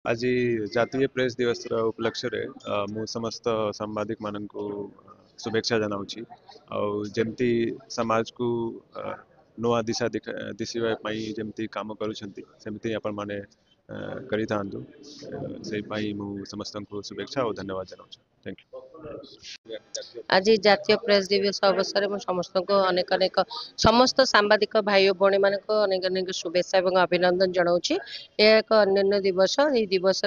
आज जातीय प्रेस दिवस उपलक्ष्य रे मु समस्त सांबादिक मान शुभेच्छा जनाऊँगी जमती समाज को नुआ दिशा दिशा जमती काम करमती आपण मैंने करी था मु समस्त को शुभेच्छा और धन्यवाद जनाऊँ। Thank you. आज जातीय प्रेस दिवस अवसर में समस्त को अनेक अनेक समस्त सांबादिक भाई और भौणी मान अनेक अनेक शुभेच्छा और अभिनंदन जनाऊँगी। यह एक अन्य दिवस ये दिवस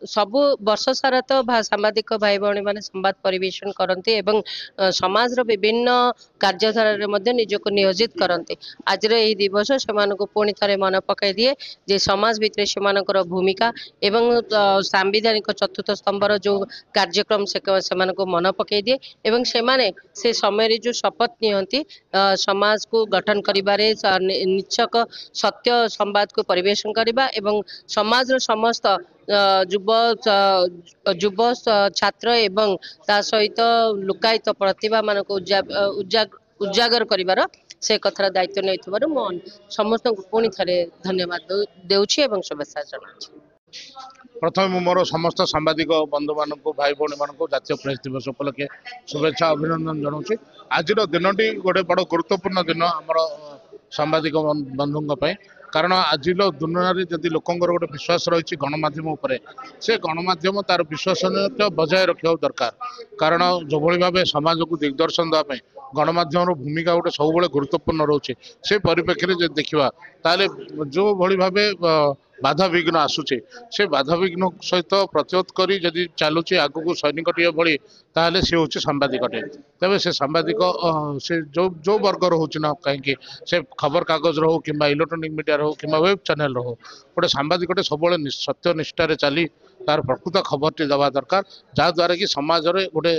सबु वर्ष सारा तो सांबादिक भाई भौणी मान संवाद परिवेशन करते एवं समाज विभिन्न कार्यधारा निजक नियोजित करते। आज यही दिवस से पुणी थे मन पकई दिए जे समाज भितर से भूमिका एवं सांविधानिक चतुर्थ स्तंभर जो कार्यक्रम से मन पकई दिए एवं से समय जो शपथ नियंती समाज को गठन करिबारे निच्छक सत्य संवाद को परिवेशन करबा एवं समाज रो समस्त युव युव छात्र एवं ता सहित लुकायित प्रतिभा मान को उजागर करिबार से कथार दायित्व नहीं मु समस्त पुणी थे धन्यवाद देउछि एवं शुभेच्छा जनाउछि। प्रथम मोर समस्त सांबादिक बंधु मान भाई भौणी मान जातीय प्रेस दिवस उपलक्षे शुभेच्छा अभिनंदन जनाऊँ। आज दिन गोटे बड़ गुरुत्वपूर्ण दिन आमर सांबादिक बंधुों कारण आज दुनिया जदि लोकंर गोटे विश्वास रही गणमाध्यम उपरे से गणमाध्यम तार विश्वसनीयता बजाय रखा दरकार कारण जो भाव समाज को दिग्दर्शन देवाई गणमाध्यम भूमिका गोटे सब गुरुत्वपूर्ण रोचे से परिप्रेक्षी देखा ताले जो भाव बाधा विघ्न आसूचे से बाधा विघ्न सहित प्रतिरोध करी जदि चलुचे आगू सैनिकटे भली ताहले सी हूँ सांबादिकटे तेज से सांबादिक से जो जो वर्ग रोचे ना कहीं से खबर कागज रो कि इलेक्ट्रोनिक मीडिया रो कि वेब चैनल रो गोटे सांबादिकटे सब सत्य निष्ठार चली तार प्रकृत खबर टी दवा दरकार जहाद्वारा कि समाज रे गोटे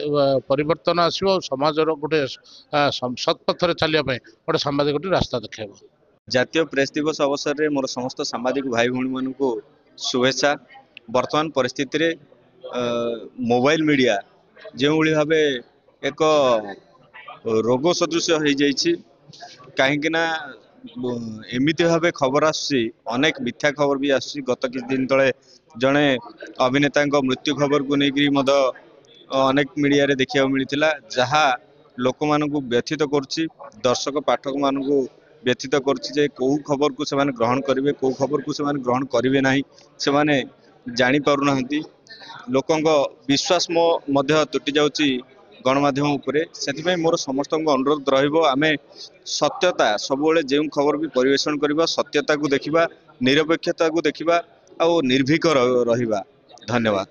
परिवर्तन आसो समाज गोटे सत्पथ चलिए गोटे सांबादिकटे रास्ता देखा। जातीय प्रेस दिवस अवसर में मोर समस्त सांबादिक भाई भौणी मान को शुभेच्छा। वर्तमान परिस्थिति रे मोबाइल मीडिया जो भाव एक रोग सदृश हो कहीं एमती भाव खबर आसूसी अनेक मिथ्या खबर भी आसूसी। गत किछ दिन तले जड़े अभिनेता मृत्यु खबर को लेकर अनेक मीडिया रे देखा मिलता जहाँ लोक मान व्यथित करुच्ची दर्शक पाठक मान व्यथित करुच्ची कौ खबर को से ग्रहण करेंगे कौ खबर को से ग्रहण करेंगे ना से जानी पारु नाहंती। लोकंग विश्वास तुटी जाउची गणमाध्यम उपरे से मोर समस्त अनुरोध रहिबो आमे सत्यता सबुले जो खबर भी परिवेशन करबा सत्यता को देखिबा निरपेक्षता को देखिबा और निर्भीक रहिबा। धन्यवाद।